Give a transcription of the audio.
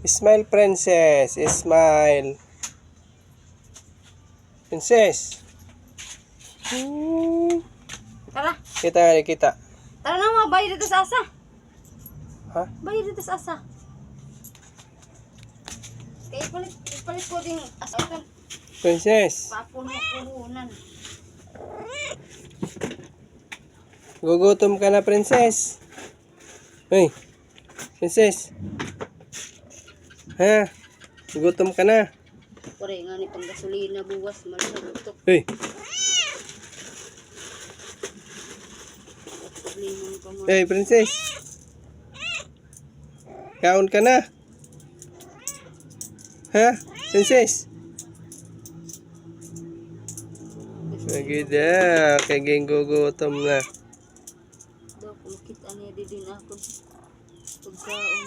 Smile, princess. Smile. Princess. Tara. Kita nga, kita. Tara na mga bayad dito sa asa. Ha? Bayad dito sa asa. Kaya ipalit ko din asa. Ito, Princess. papuno-puhunan. Gugutom ka na, princess. Hey, princess. Ha? Gugutom ka na. Pare nga ni pang gasolina buwas. Malutok. Hey. Problema pa mo. Hey, princess. Kaon ka na. Ha? Princess. Lagi dah. Kaya gugutom na. Do, kung kita niya din ako. Pagkaon.